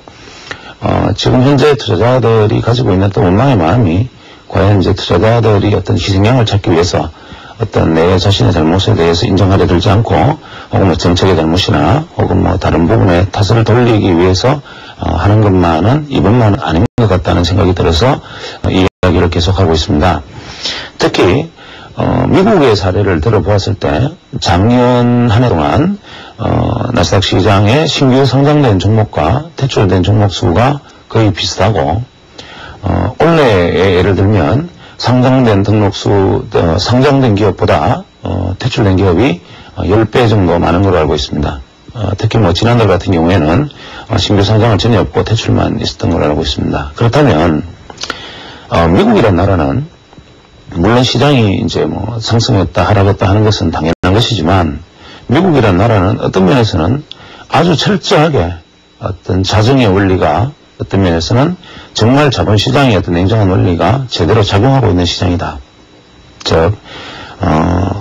지금 현재 투자자들이 가지고 있는 어떤 원망의 마음이 과연 이제 투자자들이 어떤 희생양을 찾기 위해서 어떤 내 자신의 잘못에 대해서 인정하려 들지 않고, 혹은 뭐 정책의 잘못이나 혹은 뭐 다른 부분에 탓을 돌리기 위해서 하는 것만은 이번만은 아닌 것 같다는 생각이 들어서 이 이야기를 계속하고 있습니다. 특히 미국의 사례를 들어보았을 때 작년 한 해 동안 나스닥 시장의 신규 상장된 종목과 퇴출된 종목 수가 거의 비슷하고, 올해에 예를 들면 상장된 등록수, 상장된 기업보다 퇴출된 기업이 10배 정도 많은 걸로 알고 있습니다. 특히 뭐 지난달 같은 경우에는 신규 상장은 전혀 없고 퇴출만 있었던 걸로 알고 있습니다. 그렇다면 미국이란 나라는 물론 시장이 이제 뭐 상승했다 하락했다 하는 것은 당연한 것이지만, 미국이란 나라는 어떤 면에서는 아주 철저하게 어떤 자정의 원리가, 어떤 면에서는 정말 자본시장의 어떤 냉정한 원리가 제대로 작용하고 있는 시장이다. 즉,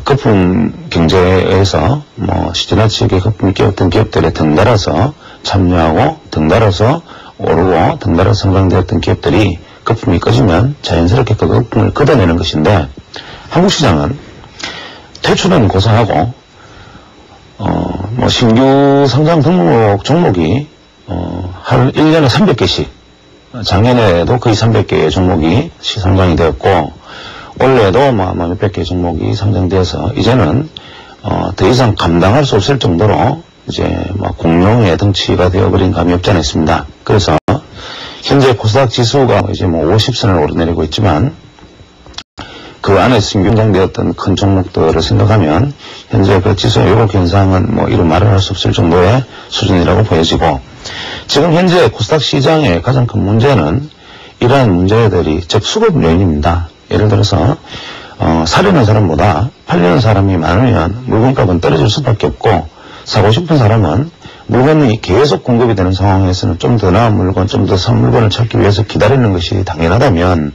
거품 경제에서 뭐 지나치게 거품이 끼었던 기업들에 덩달아서 참여하고 덩달아서 오르고 덩달아서 성장되었던 기업들이 거품이 꺼지면 자연스럽게 그 거품을 걷어내는 것인데, 한국 시장은 퇴출은 고사하고 뭐 신규 상장 등록 종목이 한 1년에 300개씩, 작년에도 거의 300개의 종목이 시상장이 되었고, 올해도 뭐 아마 몇백 개의 종목이 상장되어서 이제는 더 이상 감당할 수 없을 정도로 이제 뭐 공룡의 덩치가 되어버린 감이 없지 않아 있습니다. 그래서 현재 코스닥 지수가 이제 뭐 50선을 오르내리고 있지만, 그 안에 신규 상장되었던 큰 종목들을 생각하면 현재 그 지수의 요격 현상은 뭐 이루 말을 할 수 없을 정도의 수준이라고 보여지고, 지금 현재 코스닥 시장의 가장 큰 문제는 이러한 문제들이 즉 수급 요인입니다. 예를 들어서 사려는 사람보다 팔려는 사람이 많으면 물건값은 떨어질 수밖에 없고, 사고 싶은 사람은 물건이 계속 공급이 되는 상황에서는 좀 더 나은 물건, 좀 더 싼 물건을 찾기 위해서 기다리는 것이 당연하다면,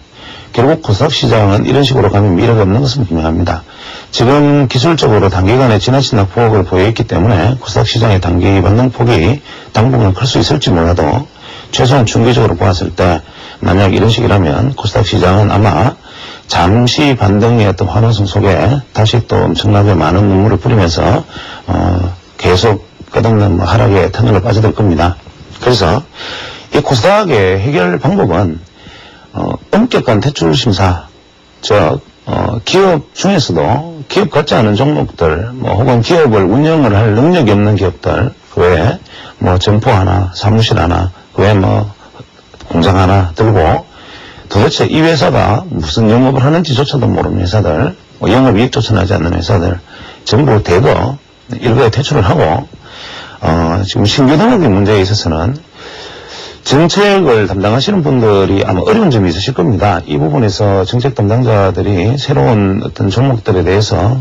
결국 코스닥 시장은 이런 식으로 가면 미래가 없는 것은 분명합니다. 지금 기술적으로 단기간에 지나친 낙폭을 보여있기 때문에 코스닥 시장의 단기 반등폭이 당분간 클 수 있을지 몰라도, 최소한 중기적으로 보았을 때 만약 이런 식이라면 코스닥 시장은 아마 잠시 반등의 어떤 환호성 속에 다시 또 엄청나게 많은 눈물을 뿌리면서 계속 끝없는 하락의 터널로 빠져들 겁니다. 그래서 이 코스닥의 해결 방법은 엄격한 퇴출 심사, 즉 기업 중에서도 기업 같지 않은 종목들, 뭐 혹은 기업을 운영을 할 능력이 없는 기업들, 그 외에 뭐 점포 하나, 사무실 하나, 그 외에 뭐 공장 하나 들고 도대체 이 회사가 무슨 영업을 하는지조차도 모르는 회사들, 뭐 영업이익조차 나지 않는 회사들 전부 대거 일거에 퇴출을 하고, 지금 신규 등록의 문제에 있어서는 정책을 담당하시는 분들이 아마 어려운 점이 있으실 겁니다. 이 부분에서 정책 담당자들이 새로운 어떤 종목들에 대해서,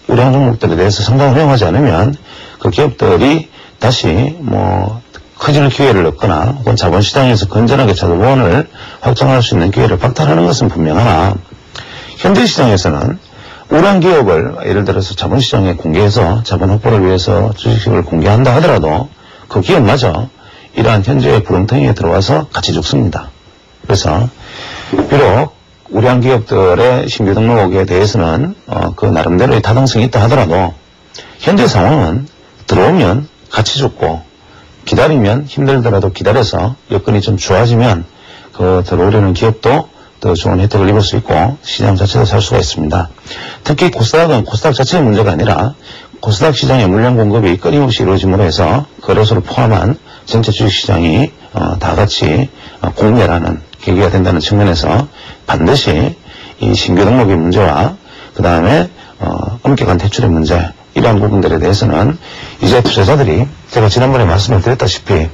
우량 종목들에 대해서 상당히 허용하지 않으면 그 기업들이 다시 뭐 커질 기회를 얻거나 혹은 자본시장에서 건전하게 자본을 확장할 수 있는 기회를 박탈하는 것은 분명하나, 현대 시장에서는 우량 기업을 예를 들어서 자본시장에 공개해서 자본 확보를 위해서 주식을 공개한다 하더라도 그 기업마저 이러한 현재의 구렁텅이에 들어와서 같이 죽습니다. 그래서 비록 우량 기업들의 신규 등록에 대해서는 그 나름대로의 타당성이 있다 하더라도 현재 상황은 들어오면 같이 죽고, 기다리면 힘들더라도 기다려서 여건이 좀 좋아지면 그 들어오려는 기업도 더 좋은 혜택을 입을 수 있고 시장 자체도 살 수가 있습니다. 특히 코스닥은 코스닥 자체의 문제가 아니라 코스닥 시장의 물량 공급이 끊임없이 이루어짐으로 해서 거래소를 포함한 전체 주식시장이 다 같이 공멸하는 계기가 된다는 측면에서 반드시 이 신규 등록의 문제와 그 다음에 엄격한 대출의 문제, 이러한 부분들에 대해서는 이제 투자자들이 제가 지난번에 말씀을 드렸다시피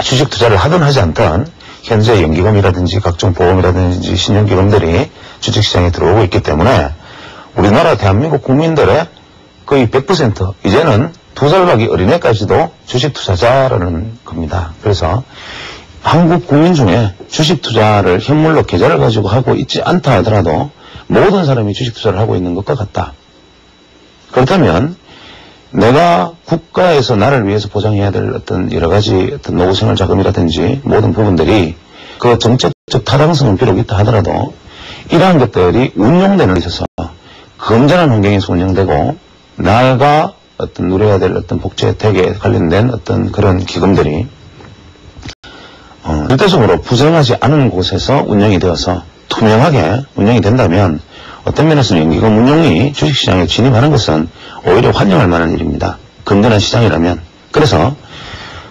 주식 투자를 하든 하지 않든 현재 연기금이라든지 각종 보험이라든지 신용기금들이 주식시장에 들어오고 있기 때문에 우리나라 대한민국 국민들의 거의 100% 이제는 2살 가기 어린애까지도 주식 투자자라는 겁니다. 그래서 한국 국민 중에 주식 투자를 현물로 계좌를 가지고 하고 있지 않다 하더라도 모든 사람이 주식 투자를 하고 있는 것과 같다. 그렇다면 내가 국가에서 나를 위해서 보장해야 될 어떤 여러 가지 어떤 노후생활 자금이라든지 모든 부분들이 그 정책적 타당성은 비록 있다 하더라도 이러한 것들이 운용되는 데 있어서 건전한 환경에서 운영되고 나가 어떤 누려야 될 어떤 복지 혜택에 관련된 어떤 그런 기금들이 절대적으로 부정하지 않은 곳에서 운영이 되어서 투명하게 운영이 된다면 어떤 면에서는 연기금 운용이 주식시장에 진입하는 것은 오히려 환영할 만한 일입니다. 건전한 시장이라면. 그래서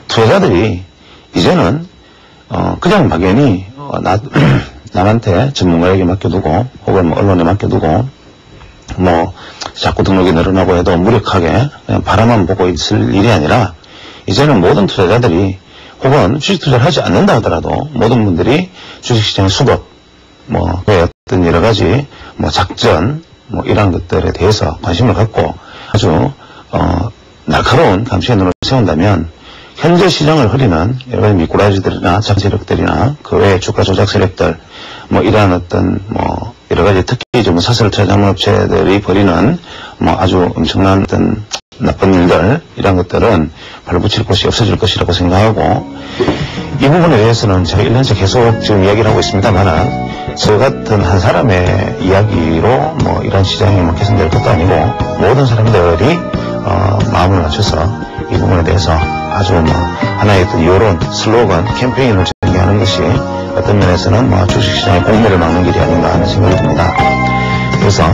투자자들이 이제는 그냥 막연히 남한테 전문가에게 맡겨두고 혹은 뭐 언론에 맡겨두고 뭐 자꾸 등록이 늘어나고 해도 무력하게 그냥 바라만 보고 있을 일이 아니라 이제는 모든 투자자들이 혹은 주식 투자를 하지 않는다 하더라도 모든 분들이 주식시장의 수급 뭐 어떤 여러 가지 뭐 작전 뭐 이런 것들에 대해서 관심을 갖고 아주 날카로운 감시의 눈을 세운다면 현재 시장을 흐리는 여러 가지 미꾸라지들이나 장 세력들이나 그 외의 주가 조작 세력들 뭐 이러한 어떤 뭐 여러 가지 특히 좀 사설 투자자문업체들이 벌이는 뭐 아주 엄청난 어떤 나쁜 일들 이런 것들은 발붙일 곳이 없어질 것이라고 생각하고 이 부분에 대해서는 제가 1년째 계속 지금 이야기를 하고 있습니다만 저 같은 한 사람의 이야기로 뭐 이런 시장이 뭐 개선될 것도 아니고 모든 사람들이 마음을 맞춰서 이 부분에 대해서 아주 뭐 하나의 어떤 여론, 슬로건, 캠페인을 전개하는 것이 어떤 면에서는 뭐 주식시장의 공매를 막는 길이 아닌가 하는 생각이 듭니다. 그래서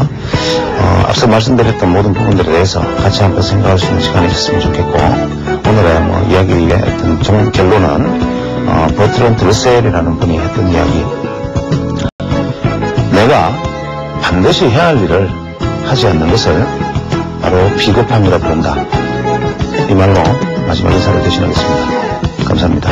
앞서 말씀드렸던 모든 부분들에 대해서 같이 한번 생각할 수 있는 시간이 있었으면 좋겠고 오늘의 뭐 이야기의 어떤 결론은 버트런드 러셀이라는 분이 했던 이야기, 내가 반드시 해야 할 일을 하지 않는 것을 바로 비겁함이라 부른다. 이 말로 마지막 인사를 대신하겠습니다. 감사합니다.